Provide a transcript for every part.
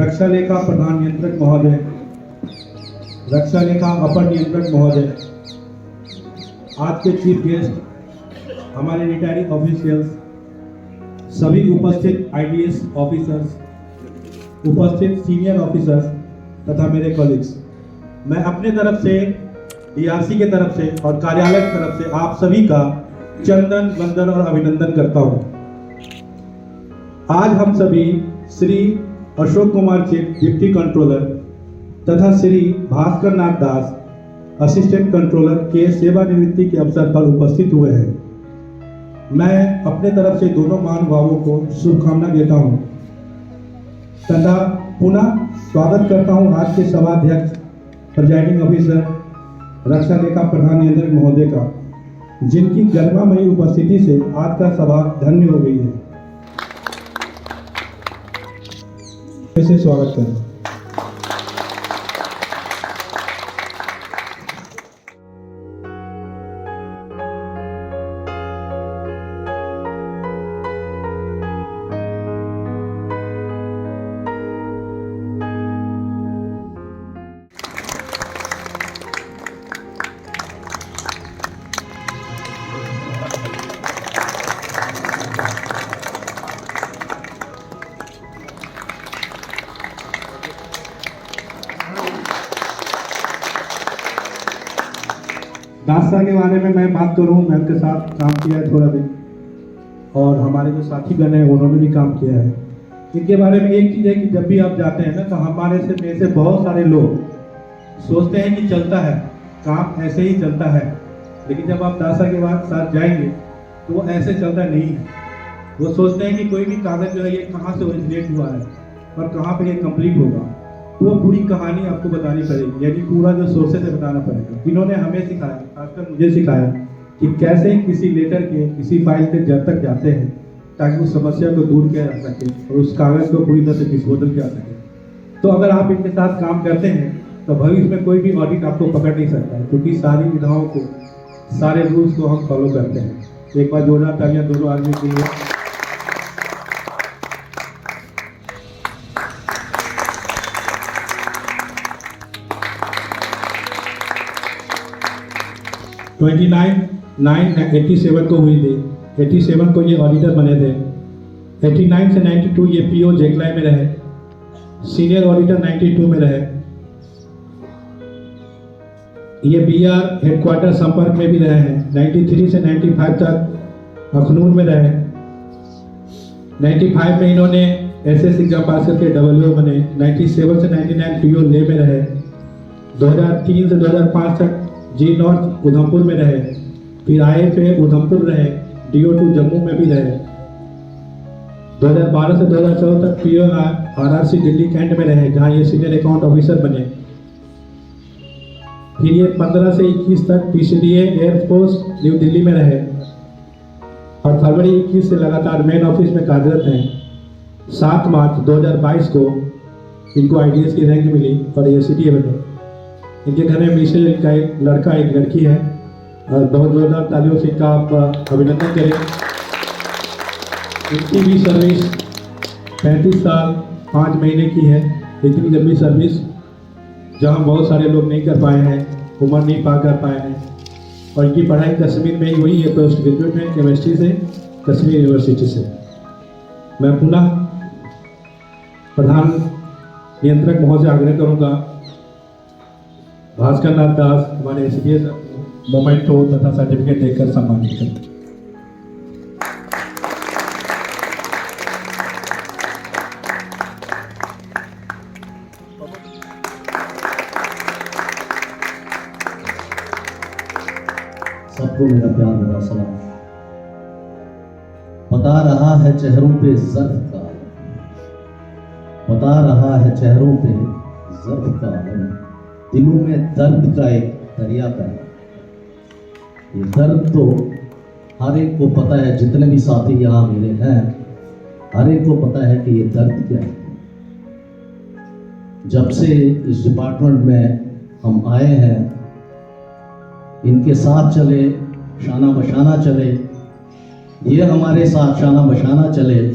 रक्षा लेखा प्रधान नियंत्रक महोदय, रक्षा लेखा अपर नियंत्रक महोदय, आज के चीफ गेस्ट, हमारे रिटायरिंग ऑफिशियल्स, सभी उपस्थित आईडीएस ऑफिसर्स, उपस्थित सीनियर ऑफिसर्स तथा मेरे कॉलीग्स, मैं अपने तरफ से, डीआरसी के तरफ से और कार्यालय की तरफ से आप सभी का चंदन वंदन और अभिनंदन करता हूं। आज हम सभी Shri Ashok Kumar chip deputy controller तथा श्री भास्कर नाथ दास असिस्टेंट कंट्रोलर के सेवानिवृत्ति के अवसर पर उपस्थित हुए हैं। मैं अपने तरफ से दोनों महानुभावों को शुभकामना देता हूं तथा पुनः स्वागत करता हूं आज के सभाध्यक्ष प्रिजाइडिंग ऑफिसर रक्षा लेखा प्रधान नियंत्रक महोदय का, जिनकी गरिमामयी उपस्थिति से आज का सभा धन्य हो गई है। इसे स्वागत करें। दासा के बारे में मैं बात करूं, मैं उनके साथ काम किया है थोड़ा दिन, और हमारे जो साथीगण हैं उन्होंने भी काम किया है। इनके बारे में एक चीज़ है कि जब भी आप जाते हैं ना, तो हमारे में से बहुत सारे लोग सोचते हैं कि चलता है काम, ऐसे ही चलता है, लेकिन जब आप दासा के बाद साथ जाएंगे तो वो ऐसे चलता नहीं है। वो सोचते हैं कि कोई भी कागज़ जो है ये कहाँ से ओरिजिनेट हुआ है और कहाँ पर ये कंप्लीट होगा, वो पूरी कहानी आपको बतानी पड़ेगी, यानी पूरा जो सोर्सेस है बताना पड़ेगा। इन्होंने हमें सिखाया, खासकर मुझे सिखाया कि कैसे किसी लेटर के, किसी फाइल के जब तक जाते हैं ताकि उस समस्या को दूर किया जा सके और उस कागज़ को पूरी तरह से डिस्पोजल किया जा सके। तो अगर आप इनके साथ काम करते हैं तो भविष्य में कोई भी ऑडिट आपको पकड़ नहीं सकता है, क्योंकि सारी विधाओं को, सारे रूल्स को हम फॉलो करते हैं। एक बार जोरदार तालियां दोनों आदमी के लिए। (29/9/87 को हुई थी। 87 को ये ऑडिटर बने थे। 89 से 92 ये पीओ जेकलाई में रहे। सीनियर ऑडिटर 92 में रहे। ये बीआर हेडक्वार्टर संपर्क में भी रहे हैं। 93 से 95 तक अखनूर में रहे। 95 में इन्होंने एसएस एग्जाम पास करके डब्ल्यूओ बने। 97 से 99 पीओ ले में रहे। 2003 से 2005 तक जी नॉर्थ उधमपुर में रहे। फिर आईएफए उधमपुर रहे। DO2 जम्मू में भी रहे। 2012 से 2014 तक पीओ आरआरसी दिल्ली कैंट में रहे, जहां ये सीनियर अकाउंट ऑफिसर बने। फिर ये 15 से 21 तक पीसीडीए एयरफोर्स न्यू दिल्ली में रहे और फरवरी 21 से लगातार मेन ऑफिस में कार्यरत हैं। 7 मार्च 2022 को इनको आईडीएस की रैंक मिली और ये सीटीए बने। इनके घर में मिशेल का एक लड़का, एक लड़की है, और बहुत जोरदार तालियों से इनका आप अभिनंदन करें। इनकी भी सर्विस 35 साल 5 महीने की है। इतनी लंबी सर्विस जहां बहुत सारे लोग नहीं कर पाए हैं, उम्र नहीं पार कर पाए हैं। और इनकी पढ़ाई कश्मीर में ही हुई है, पोस्ट ग्रेजुएट है केमिस्ट्री से, कश्मीर यूनिवर्सिटी से। मैं पुनः प्रधान नियंत्रक महोदय से आग्रह करूँगा, भास्कर नाथ दास हमारे एसीडीएस मोमेंटो तथा सर्टिफिकेट देकर सम्मानित करते। सबको मेरा प्यार भरा सलाम। बता रहा है चेहरों पे ज़र्फ का, बता रहा है चेहरों पे ज़र्फ का, दिलों में दर्द का एक दरिया का। ये दर्द तो हर एक को पता है, जितने भी साथी यहाँ मेरे हैं, हर एक को पता है कि ये दर्द क्या है। जब से इस डिपार्टमेंट में हम आए हैं, इनके साथ चले, शाना बशाना चले, ये हमारे साथ शाना बशाना चले,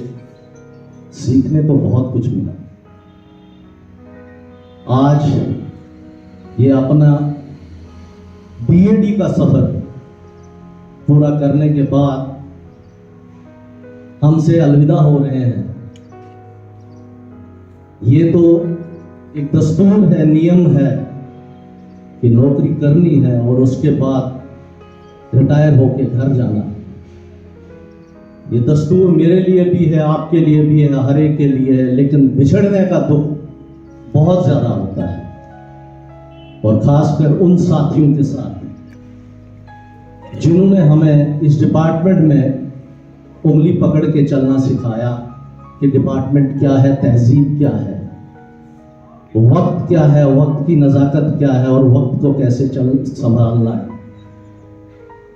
सीखने तो बहुत कुछ मिला। आज ये अपना बीएडी का सफर पूरा करने के बाद हमसे अलविदा हो रहे हैं। ये तो एक दस्तूर है, नियम है कि नौकरी करनी है और उसके बाद रिटायर होके घर जाना। ये दस्तूर मेरे लिए भी है, आपके लिए भी है, हर एक के लिए है, लेकिन बिछड़ने का दुख बहुत ज्यादा होता है, और खासकर उन साथियों के साथ जिन्होंने हमें इस डिपार्टमेंट में उंगली पकड़ के चलना सिखाया कि डिपार्टमेंट क्या है, तहजीब क्या है, वक्त क्या है, वक्त की नजाकत क्या है और वक्त को कैसे संभालना है।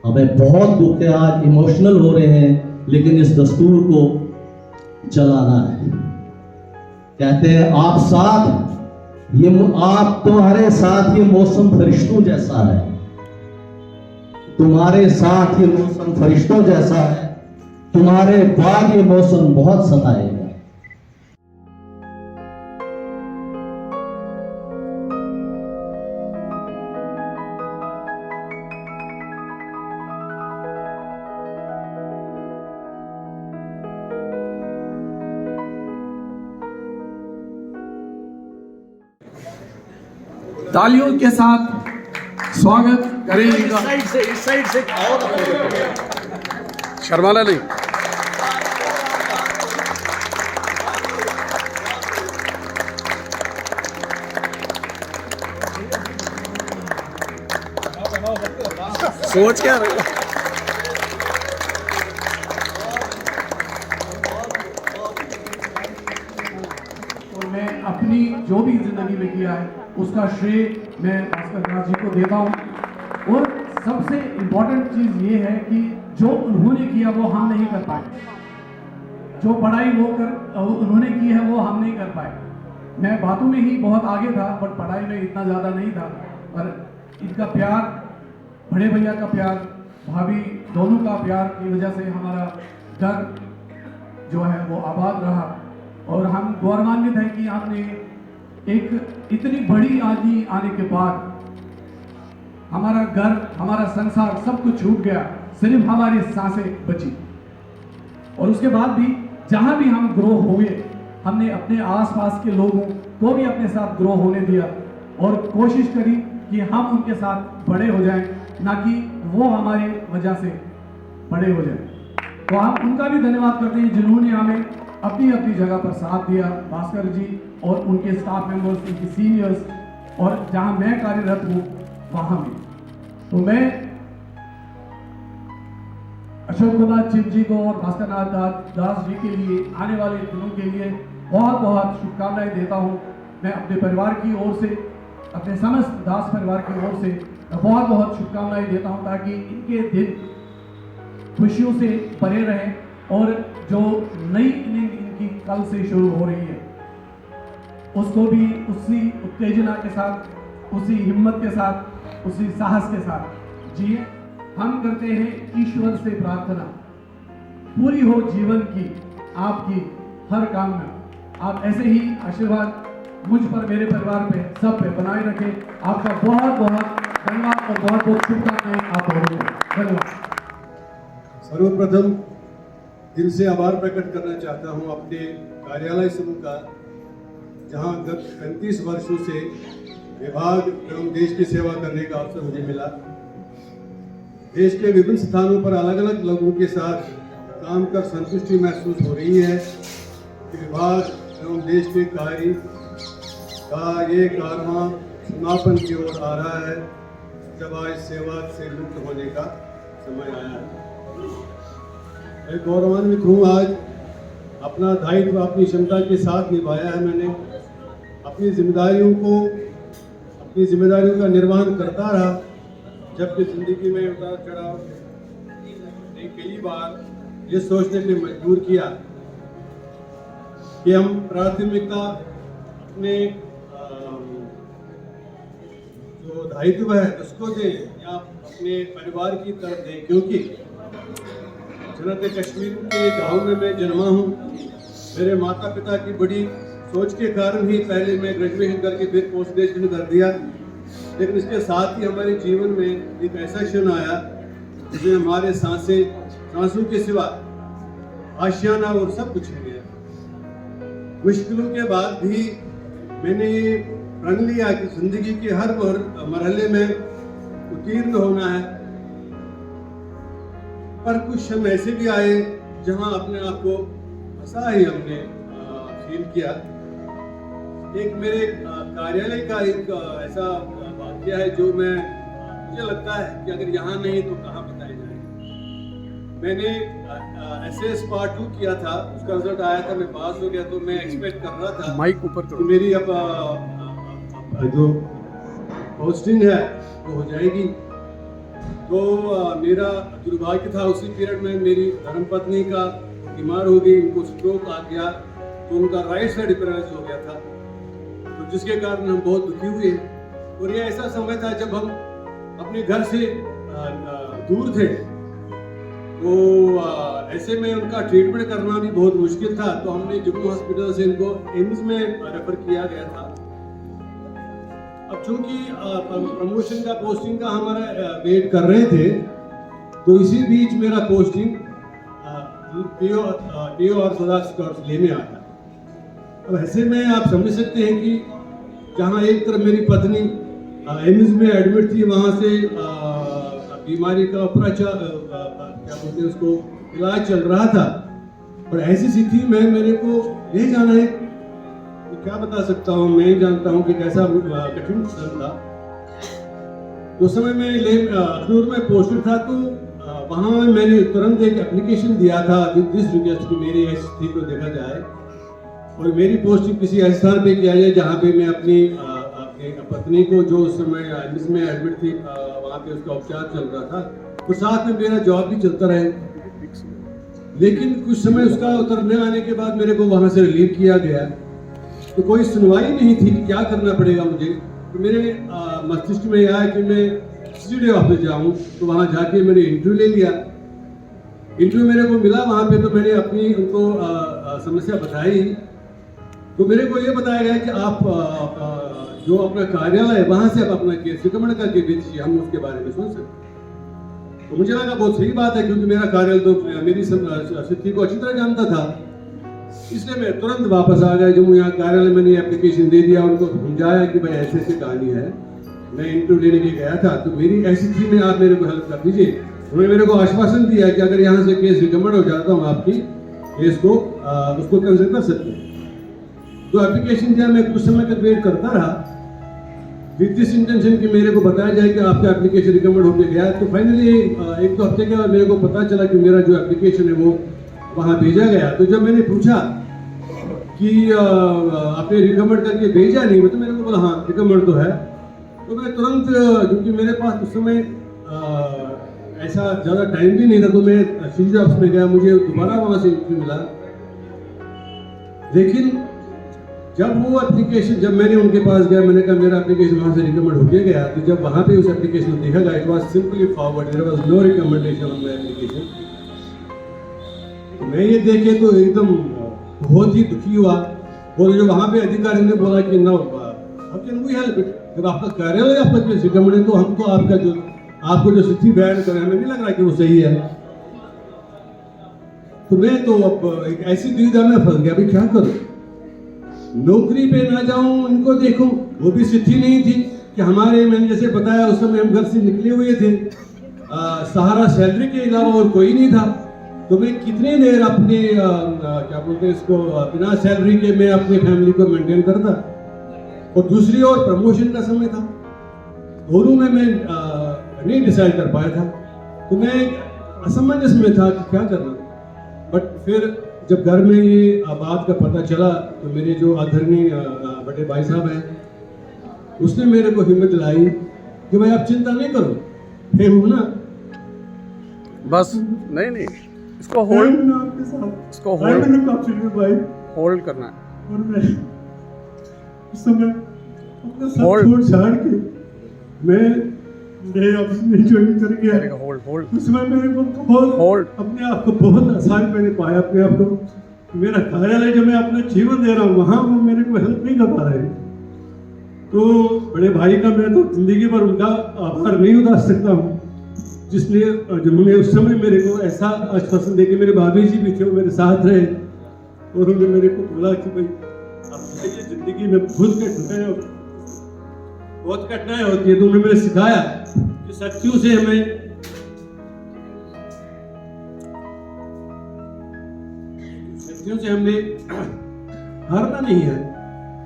हमें बहुत दुख है, आज इमोशनल हो रहे हैं, लेकिन इस दस्तूर को चलाना है। कहते हैं आप साथ, ये आप तुम्हारे साथ ये मौसम फरिश्तों जैसा है, तुम्हारे साथ ये मौसम फरिश्तों जैसा है, तुम्हारे बाद ये मौसम बहुत सताएगा। तालियों के साथ स्वागत करेंगे। इस साइड से और शर्माना नहीं। सोच क्या रहे हो? और मैं अपनी जो भी जिंदगी में किया है उसका श्रेय मैं भास्कर दास जी को देता हूँ। और सबसे इम्पोर्टेंट चीज़ ये है कि जो उन्होंने किया वो हम नहीं कर पाए, जो पढ़ाई उन्होंने की है वो हम नहीं कर पाए। मैं बातों में ही बहुत आगे था, बट पढ़ाई में इतना ज़्यादा नहीं था। पर इनका प्यार, बड़े भैया का प्यार, भाभी दोनों का प्यार की वजह से हमारा घर जो है वो आबाद रहा। और हम गौरवान्वित हैं कि आपने एक इतनी बड़ी आदमी आने के बाद हमारा घर, हमारा संसार सब कुछ छूट गया, सिर्फ हमारी सांसें बची। और उसके बाद भी जहां भी हम ग्रो हुए, हमने अपने आसपास के लोगों को भी अपने साथ ग्रो होने दिया और कोशिश करी कि हम उनके साथ बड़े हो जाएं, ना कि वो हमारे वजह से बड़े हो जाएं। तो हम उनका भी धन्यवाद करते हैं जिन्होंने हमें अपनी अपनी जगह पर साथ दिया, भास्कर जी और उनके स्टाफ मेंबर्स, उनके सीनियर्स, और जहां मैं कार्यरत हूं वहां भी। तो मैं अशोक कुमार चिप जी को और भास्कर नाथ दास जी के लिए आने वाले दिनों के लिए बहुत बहुत शुभकामनाएं देता हूं। मैं अपने परिवार की ओर से, अपने समस्त दास परिवार की ओर से बहुत बहुत शुभकामनाएं देता हूं, ताकि इनके दिन खुशियों से भरे रहें और जो नई इनिंग इनकी कल से शुरू हो रही है उसको भी उसी उत्तेजना के साथ, उसी हिम्मत के साथ, उसी साहस के साथ जिए। हम करते हैं ईश्वर से प्रार्थना, पूरी हो जीवन की आपकी हर काम में। आप ऐसे ही आशीर्वाद मुझ पर, मेरे परिवार पे, सब पे बनाए रखें। आपका बहुत बहुत धन्यवाद और बहुत बहुत शुभकामनाएं आप लोगों को। धन्यवाद। सर्वप्रथम दिल से आभार प्रकट करना चाहता हूं अपने कार्यालय समूह का, जहां गत 35 वर्षों से विभाग एवं देश की सेवा करने का अवसर मुझे मिला। देश के विभिन्न स्थानों पर अलग अलग लोगों के साथ काम कर संतुष्टि महसूस हो रही है कि विभाग एवं देश के कार्य का ये कारवां समापन की ओर आ रहा है, जब आज सेवा से मुक्त होने का समय आया है। मैं गौरवान्वित हूँ, आज अपना दायित्व अपनी क्षमता के साथ निभाया है। मैंने अपनी जिम्मेदारियों का निर्वहन करता रहा, जबकि जिंदगी में उतार चढ़ाव ने कई बार ये सोचने पे मजबूर किया कि हम प्राथमिकता अपने जो दायित्व है उसको दें या अपने परिवार की तरफ दें, क्योंकि जन्नत कश्मीर के गांव में मैं जन्मा हूँ। मेरे माता पिता की बड़ी सोच के कारण ही पहले मैं ग्रेजुएशन करके फिर पोस्ट ग्रेजुएशन कर दिया, लेकिन इसके साथ ही हमारे जीवन में एक ऐसा क्षण आया जिसमें हमारे सांसों के सिवा आशियाना और सब कुछ हो गया। मुश्किलों के बाद भी मैंने ये प्रण लिया कि जिंदगी के हर मरहले में उत्तीर्ण होना है, पर कुछ क्षण ऐसे भी आए जहां अपने आप को फंसा ही हमने फील किया। एक मेरे कार्यालय का एक ऐसा वाक्य है जो मुझे लगता है कि अगर यहाँ नहीं तो कहाँ बताया जाए। मैंने SS पार्ट 2 किया था, उसका रिजल्ट आया था, मैं पास हो गया, तो मैं एक्सपेक्ट कर रहा था माइक ऊपर कि करो। मेरी अब जो पोस्टिंग है वो हो जाएगी। तो मेरा दुर्भाग्य था उसी पीरियड में मेरी धर्मपत्नी का बीमार हो गई, उनको स्ट्रोक आ गया, तो उनका राइट साइड पैरालाइज हो गया था, तो जिसके कारण हम बहुत दुखी हुए। और ये ऐसा समय था जब हम अपने घर से दूर थे, तो ऐसे में उनका ट्रीटमेंट करना भी बहुत मुश्किल था। तो हमने जुगनू हॉस्पिटल से इनको एम्स में रेफर किया गया था। अब चूंकि प्रमोशन का पोस्टिंग का हमारा वेट कर रहे थे, तो इसी बीच मेरा पोस्टिंग पीओ ऑर्थोडॉक्स जिले में आया। अब ऐसे में आप समझ सकते हैं कि जहाँ एक तरफ मेरी पत्नी एम्स में एडमिट थी, वहाँ से बीमारी का उपचार क्या बोलते हैं उसको इलाज चल रहा था, और ऐसी स्थिति में मेरे को ले जाना है, तो क्या बता सकता हूँ, मैं ही जानता हूँ कि कैसा कठिन था। उस समय मैं अखनूर में पोस्टेड था, तो वहाँ मैंने तुरंत एक एप्लीकेशन दिया था जिस रिक्वेस्ट की मेरी ऐसी स्थिति को देखा जाए और मेरी पोस्टिंग किसी ऐसे स्थान पे किया जाए जहाँ पे मैं अपनी पत्नी को, जो उस समय एम्स में एडमिट थी, वहाँ पे उसका उपचार चल रहा था, तो साथ में मेरा जॉब भी चलता रहे। लेकिन कुछ समय उसका उतरने आने के बाद मेरे को वहाँ से रिलीव किया गया, तो कोई सुनवाई नहीं थी कि क्या करना पड़ेगा मुझे। तो मेरे मस्तिष्क में आया कि मैं CCD ऑफिस जाऊँ, तो वहाँ जाके मैंने इंटरव्यू ले लिया। इंटरव्यू मेरे को मिला वहाँ पे, तो मैंने अपनी उनको समस्या बताई, तो मेरे को ये बताया गया कि आप जो अपना कार्यालय है वहाँ से आप अपना केस रिकमेंड करके भेजिए, हम उसके बारे में सोच सकते। तो मुझे लगा बहुत सही बात है, क्योंकि मेरा कार्यालय तो मेरी स्थिति को अच्छी तरह जानता था, इसलिए मैं तुरंत वापस आ गया। जब यहाँ कार्यालय मैंने एप्लीकेशन दे दिया, उनको समझाया कि भाई ऐसे ऐसी कहानी है, मैं इंटरव्यू लेने के गया था, तो मेरी ऐसी स्थिति में आप मेरे को हेल्प कर दीजिए। उन्होंने मेरे को आश्वासन दिया कि अगर यहाँ से केस रिकमेंड हो जाता हूँ, आपकी केस को उसको कंसिडर कर सकते हैं। तो एप्लीकेशन दिया, मैं कुछ समय तक वेट करता रहा विद दिस इंटेंशन कि मेरे को बताया जाए कि आपका एप्लीकेशन रिकमेंड होकर गया। तो फाइनली 1-2 हफ्ते के बाद मेरे को पता चला कि मेरा जो एप्लीकेशन है वो वहाँ भेजा गया। तो जब मैंने पूछा कि आपने रिकमेंड करके भेजा नहीं, तो मेरे को बोला हाँ रिकमेंड तो है। तो मैं तुरंत, क्योंकि मेरे पास उस समय ऐसा ज़्यादा टाइम भी नहीं था, तो मैं CCD ऑफिस में गया, मुझे दोबारा वहाँ से इंटरव्यू मिला। लेकिन जब वो एप्लीकेशन, जब मैंने उनके पास गया, मैंने कहा मेरा एप्लीकेशन वहाँ से रिकमेंड हो गया, तो जब वहाँ पे उस एप्लीकेशन को देखा गया, it was simply forward, there was no recommendation on my application. तो मैं ये देखे तो एकदम बहुत ही दुखी हुआ। और जो वहाँ पे अधिकारी ने बोला कि no how can we help it, जब आपका कार्यालय आपका केस रिकमेंड है, तो हमको आपको जो स्थिति बयान करें, हमें नहीं लग रहा कि वो सही है। तो मैं तो अब एक ऐसी दुविधा में फंस गया, भाई क्या करूं, नौकरी पे ना जाऊं, उनको देखूं, वो भी स्थिति नहीं थी कि हमारे, मैंने जैसे बताया उस समय हम घर से निकले हुए थे, सहारा सैलरी के अलावा और कोई नहीं था। तो मैं कितनी देर अपने क्या बोलते हैं इसको, बिना सैलरी के मैं अपनी फैमिली को मेंटेन करता। और दूसरी ओर प्रमोशन का समय था, दोनों में मैं नहीं डिसाइड कर पाया था। तो मैं असमंजस में था कि क्या करना। बट फिर जब घर में ये बात का पता चला, तो मेरे जो आदरणीय बड़े भाई साहब हैं, उसने मेरे को हिम्मत दिलाई कि भाई आप चिंता नहीं करो, मैं हूं ना। बस नहीं, इसको होल्ड, इसको होल्ड करना है। और मैं उस समय अपना सब छोड़ छाड़ के मैं नए ऑफिस में ज्वाइन कर गया। होल्ड उस समय मेरे को बहुत अपने आप को बहुत आसान मैंने पाया, अपने आप को मेरा कार्यालय जो मैं अपना जीवन दे रहा हूँ वहाँ वो मेरे को हेल्प नहीं कर पा रहे हैं। तो बड़े भाई का मैं तो जिंदगी भर उनका आभार नहीं उतार सकता हूँ, जिसने जिन्होंने उस समय मेरे को ऐसा आश्वासन दे के, मेरे भाभी जी भी थे, वो मेरे साथ रहे और उन्होंने मेरे को बोला कि भाई अब ये जिंदगी में बहुत कठिनाई होती है। तो उन्होंने मुझे सिखाया कि शक्तियों से हमें हमने हारना नहीं है।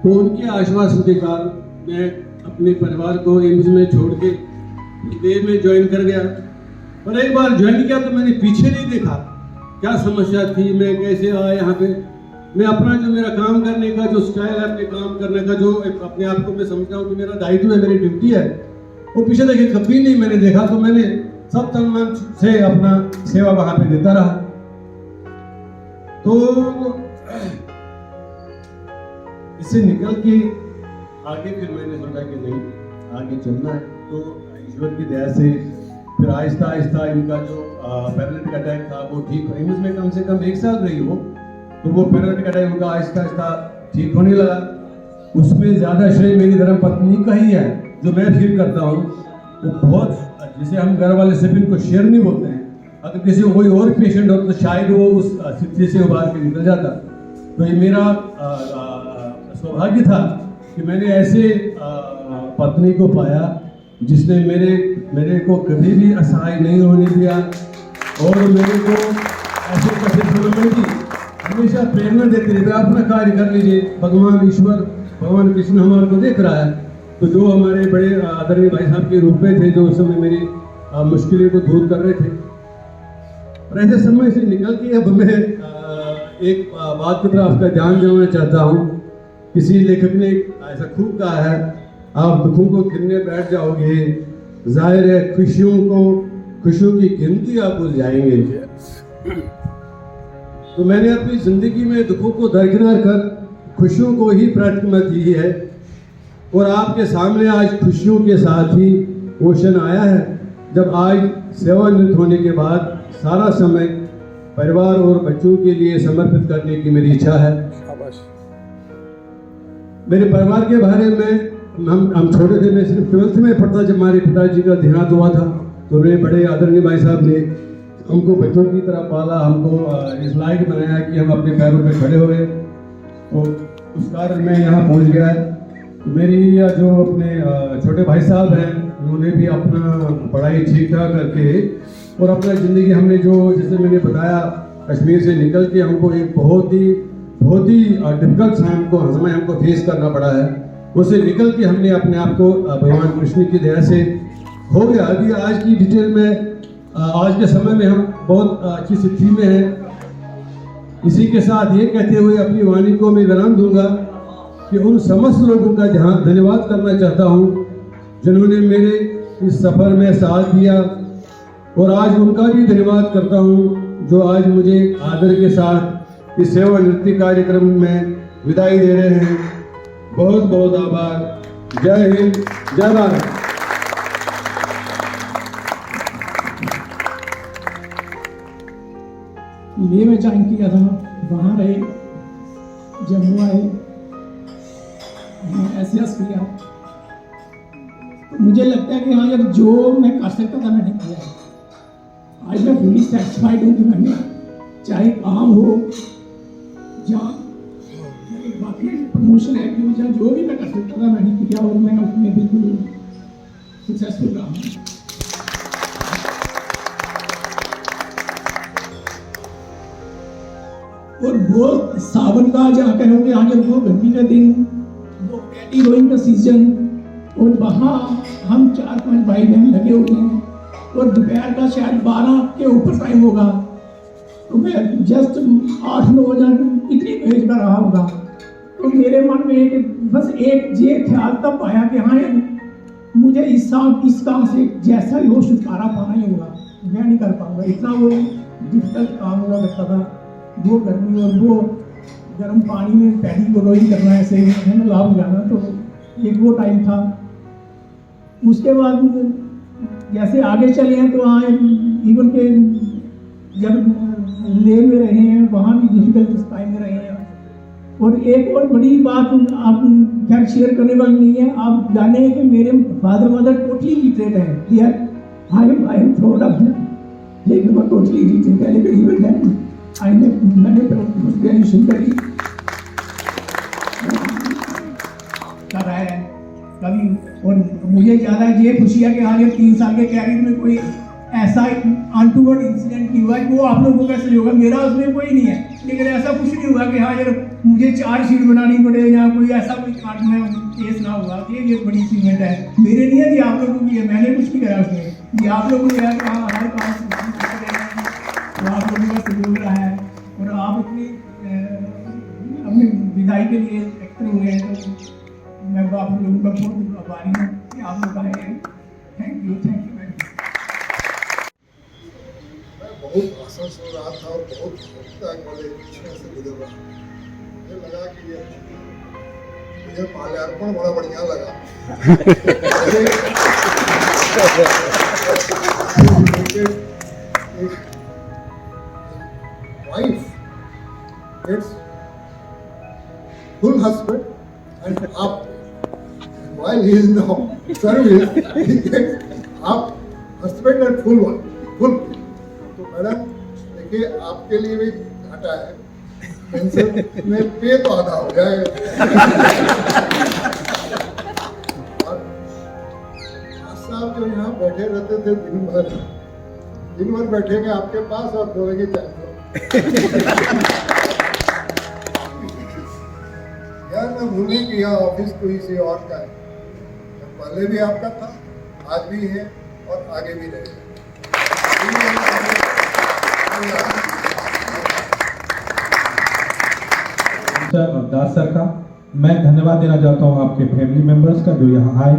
तो उनके आश्वासन के कारण मैं अपने परिवार को एम्स में छोड़ के देर में ज्वाइन कर गया। और एक बार ज्वाइन किया तो मैंने पीछे नहीं देखा क्या समस्या थी, मैं कैसे आया यहाँ पे। मैं अपना जो मेरा काम करने का जो स्टाइल है, अपने काम करने का जो अपने आप को मैं समझता हूँ कि मेरा दायित्व है, मेरी ड्यूटी है, वो पीछे देखे कभी नहीं मैंने देखा। तो मैंने सब तन मन से अपना सेवा वहाँ पे देता रहा। तो इससे निकल के आगे फिर मैंने सोचा कि नहीं, आगे चलना है। तो ईश्वर की दया से फिर आहिस्ता आहिस्ता इनका जो पैरालिटिक अटैक था वो ठीक हो, एम्स में कम से कम 1 साल रही हो, तो वो पैरालिटिक अटैक उनका आहिस्ता आहिस्ता ठीक होने लगा। उसमें ज़्यादा श्रेय मेरी धर्मपत्नी का ही है। जो मैं फील करता हूँ वो बहुत, जिसे हम घर वाले से भी इनको शेयर नहीं बोलते हैं, अगर किसी को कोई और पेशेंट हो तो शायद वो उस स्थिति से उबार के निकल जाता। तो ये मेरा सौभाग्य था कि मैंने ऐसे पत्नी को पाया जिसने मेरे को कभी भी असहाय नहीं होने दिया और मेरे को ऐसे कठिन समय में भी हमेशा प्रेरणा देते रहे, अपना कार्य कर लीजिए, भगवान ईश्वर भगवान कृष्ण हमारे को देख रहा है। तो जो हमारे बड़े आदरणीय भाई साहब के रूप में थे, जो उस समय मेरी मुश्किलों को दूर कर रहे थे। और ऐसे समय से निकल के अब मैं एक बात की तरफ आपका ध्यान दिलाना चाहता हूँ। किसी लेखक ने ऐसा खूब कहा है, आप दुखों को गिनने बैठ जाओगे, जाहिर है खुशियों की गिनती आप भूल जाएंगे। तो मैंने अपनी जिंदगी में दुखों को दरकिनार कर खुशियों को ही प्राथमिकता दी है। और आपके सामने आज खुशियों के साथ ही ओशन आया है, जब आज सेवानिवृत्त होने के बाद सारा समय परिवार और बच्चों के लिए समर्पित करने की मेरी इच्छा है। मेरे परिवार के बारे में हम छोटे थे, मैं सिर्फ 12th में पढ़ता जब हमारे पिताजी का देहांत हुआ था। तो मेरे बड़े आदरणीय भाई साहब ने हमको बच्चों की तरह पाला, हमको इस लायक बनाया कि हम अपने पैरों पे खड़े हो गए। तो उस कारण मैं यहाँ पहुँच गया है। तो मेरी जो अपने छोटे भाई साहब हैं, उन्होंने भी अपना पढ़ाई ठीक ठाक करके और अपना ज़िंदगी, हमने जो जैसे मैंने बताया कश्मीर से निकल के हमको एक बहुत ही डिफिकल्ट समय हमको फेस करना पड़ा है। उससे निकल के हमने अपने आप को भगवान कृष्ण की दया से हो गया। अभी आज की डिटेल में आज के समय में हम बहुत अच्छी स्थिति में हैं। इसी के साथ ये कहते हुए अपनी वाणी को मैं विराम दूंगा कि उन समस्त लोगों का धन्यवाद करना चाहता हूँ जिन्होंने मेरे इस सफ़र में साथ दिया, और आज उनका भी धन्यवाद करता हूँ जो आज मुझे आदर के साथ इस सेवानिवृत्ति कार्यक्रम में विदाई दे रहे हैं। बहुत बहुत आभार। जय हिंद, जय भारत। ये मैं ज्वाइन किया था, वहाँ रहे, जम्मू आए, एस किया। मुझे लगता है कि हाँ, जब जो मैं कर सकता था मैंने किया। आज मैं फुली सेटिस्फाइड हूँ कि मैंने चाहे काम हो या बाकी प्रमोशन एक्टिविटी, जो भी मैं कर सकता था मैंने किया, और मैं उसमें बिल्कुल सक्सेसफुल रहा हूँ। और वो सावन का जहाँ कहोगे, आगे वो गर्मी का दिन, वो पैडी रोइंग का सीजन, और वहाँ हम 4-5 भाई बहन लगे हुए हैं, और दोपहर का शायद 12 के ऊपर टाइम होगा, तो मैं जस्ट 8-9 बजे इतनी भेज कर रहा होगा। तो मेरे मन में बस एक ये ख्याल तब आया कि हाँ, मुझे इस काम से जैसा ही हो छुटकारा पाना ही होगा, मैं नहीं कर पाऊंगा। इतना वो डिफिकल्ट काम हुआ करता था, वो गर्मी और वो गर्म पानी में पैडी को रोइंग करना, ऐसे है ना, लाभ जाना, तो एक वो टाइम था। उसके बाद जैसे आगे चले हैं तो हाँ, इवन के जब ले में रहे हैं, वहाँ भी डिफिकल्ट टाइम में रहे हैं। और एक और बड़ी बात आप खैर शेयर करने वाली नहीं है, आप जाने हैं कि मेरे फादर मदर टोटली लिटरेट है, clear, I am proud of them, लेकिन वो टोटली लिटरेट है, लेकिन इवन देन मैंने ग्रेजुएशन करी कर रहा है कभी। और मुझे ज़्यादा ये खुशी है कि हाँ ये 3 साल के कैरियर में कोई ऐसा अनटूवर्ड इंसिडेंट नहीं हुआ, वो आप लोगों का सहयोग है, मेरा उसमें कोई नहीं है, लेकिन ऐसा कुछ नहीं हुआ कि हाँ यार मुझे चार्जशीट बनानी पड़े या कोई ऐसा कोई काट में केस ना हुआ। ये बड़ी अचीवमेंट है, मेरे नहीं है, ये आप लोगों की है, मैंने कुछ नहीं करा उसमें, ये आप लोगों ने है कि हाँ हमारे पास तो आप लोगों का सहयोग रहा है। और आप इतनी अपनी विदाई के लिए एक्टर हुए हैं, तो मैं आप लोगों का बहुत आभारी हूँ कि आप लोग आए। Thank you very much. मैं बहुत आसन सो रहा था और बहुत तक वाले क्षण से गुजर रहा था। मुझे लगा कि ये मुझे माल्यार्पण बड़ा बढ़िया लगा। Wife gets full husband and up while he is in the service he gets up husband and full one full। तो मैडम देखिए आपके लिए भी घाटा है, पेंशन में पे तो आधा हो जाएगा। और साहब जो यहाँ बैठे रहते थे दिन भर बैठेंगे आपके पास और बोलेंगे चलो यार मैं भूल नहीं किया ऑफिस कोई से और का है, पहले भी आपका था, आज भी है और आगे भी रहेगा। दास सर का मैं धन्यवाद देना चाहता हूँ, आपके फैमिली मेंबर्स का जो यहाँ आए,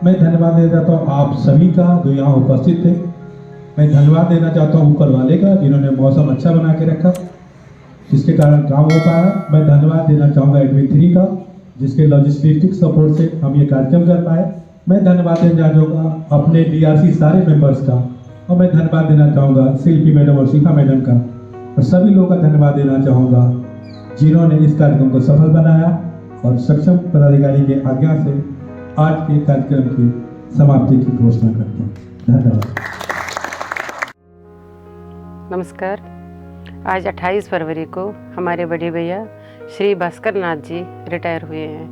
मैं धन्यवाद देना चाहता हूँ आप सभी का जो यहाँ उपस्थित थे, मैं धन्यवाद देना चाहता हूँ ऊपर वाले का जिन्होंने मौसम अच्छा बना के रखा जिसके कारण काम हो पाया। मैं धन्यवाद देना चाहूँगा एडमिन3 का जिसके लॉजिस्टिक सपोर्ट से हम ये कार्यक्रम कर पाए। मैं धन्यवाद देना चाहूँगा अपने DRC सारे मेंबर्स का, और मैं धन्यवाद देना चाहूँगा शिल्पी मैडम और शिखा मैडम का, और सभी लोगों का धन्यवाद देना चाहूँगा जिन्होंने इस कार्यक्रम को सफल बनाया। और सक्षम पदाधिकारी के आज्ञा से आज के कार्यक्रम की समाप्ति की घोषणा करते हैं। धन्यवाद। नमस्कार। आज 28 फरवरी को हमारे बड़े भैया श्री भास्कर नाथ जी रिटायर हुए हैं।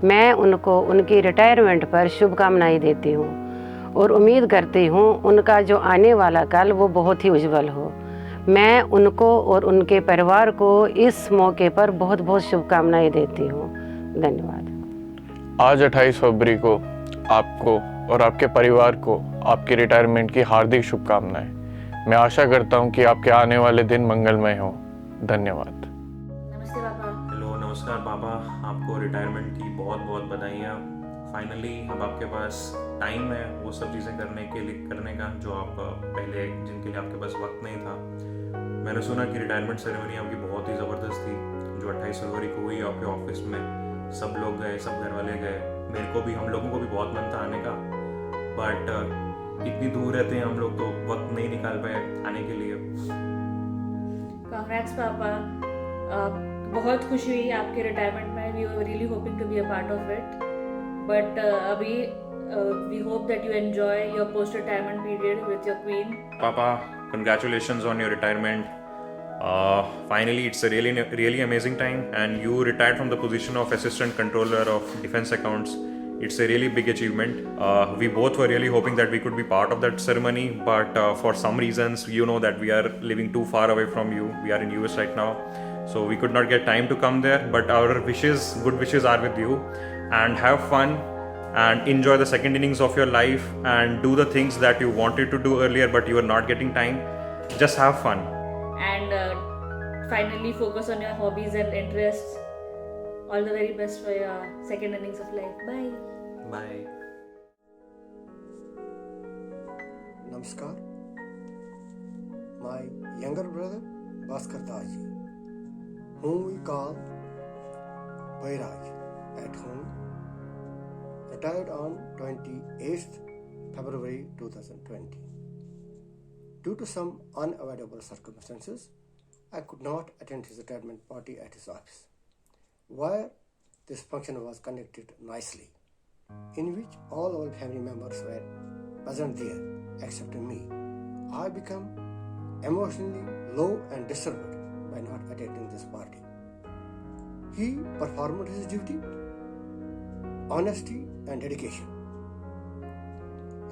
मैं उनको उनकी रिटायरमेंट पर शुभकामनाएं देती हूँ और उम्मीद करती हूँ उनका जो आने वाला कल वो बहुत ही उज्जवल हो। मैं उनको और उनके परिवार को इस मौके पर बहुत बहुत शुभकामनाएं देती हूँ। धन्यवाद। आज 28 फरवरी को आपको और आपके परिवार को आपकी रिटायरमेंट की हार्दिक शुभकामनाएं। मैं आशा करता हूं कि आपके आने वाले दिन मंगलमय हो। धन्यवाद। नमस्ते पापा। हेलो, नमस्कार पापा। आपको रिटायरमेंट की बहुत बहुत बधाइयाँ। फाइनली अब आपके पास टाइम है वो सब चीज़ें करने का जो आप पहले जिनके लिए आपके पास वक्त नहीं था। मैंने सुना कि रिटायरमेंट सेरेमनी आपकी बहुत ही ज़बरदस्त थी जो 28 फरवरी को हुई आपके ऑफिस में। सब लोग गए, सब घर वाले गए, मेरे को भी, हम लोगों को भी बहुत मन था आने का, बट इतनी दूर रहते हैं हम लोग तो वक्त नहीं निकाल पाए आने के लिए। कांग्रेट्स पापा। बहुत खुशी हुई आपके रिटायरमेंट में। We were really hoping to be a part of it, but अभी we hope that you enjoy your post retirement period with your queen. पापा, congratulations on your retirement. Finally, it's a really amazing time, and you retired from the position of Assistant Controller of Defense Accounts. It's a really big achievement. We both were really hoping that we could be part of that ceremony, but for some reasons, you know that we are living too far away from you. We are in US right now, so we could not get time to come there. But our wishes, good wishes, are with you. And have fun and enjoy the second innings of your life and do the things that you wanted to do earlier, but you were not getting time. Just have fun. And finally, focus on your hobbies and interests. All the very best for your second innings of life. Bye. Bye. Namaskar. My younger brother, Bhaskar Daji, whom we call Bairaj at home, retired on 28th February 2020. Due to some unavoidable circumstances, I could not attend his retirement party at his office, where this function was conducted nicely, in which all our family members were present there, except me. I became emotionally low and disturbed by not attending this party. He performed his duty, honesty and dedication.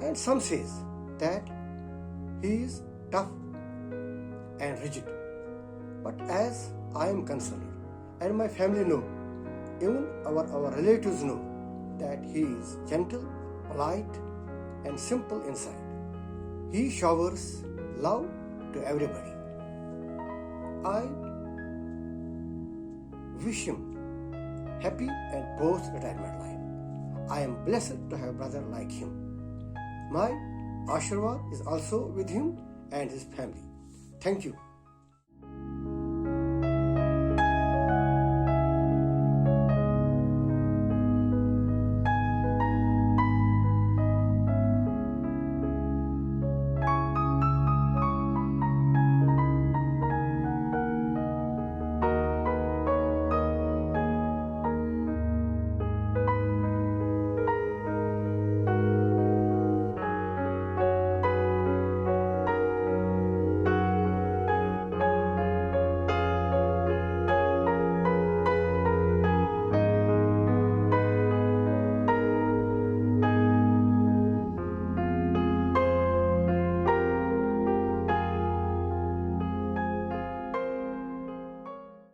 And some says that he is tough and rigid. But as I am concerned, and my family know, even our relatives know, that he is gentle, polite, and simple inside. He showers love to everybody. I wish him happy and post-retirement life. I am blessed to have a brother like him. My Ashirwad is also with him and his family. Thank you.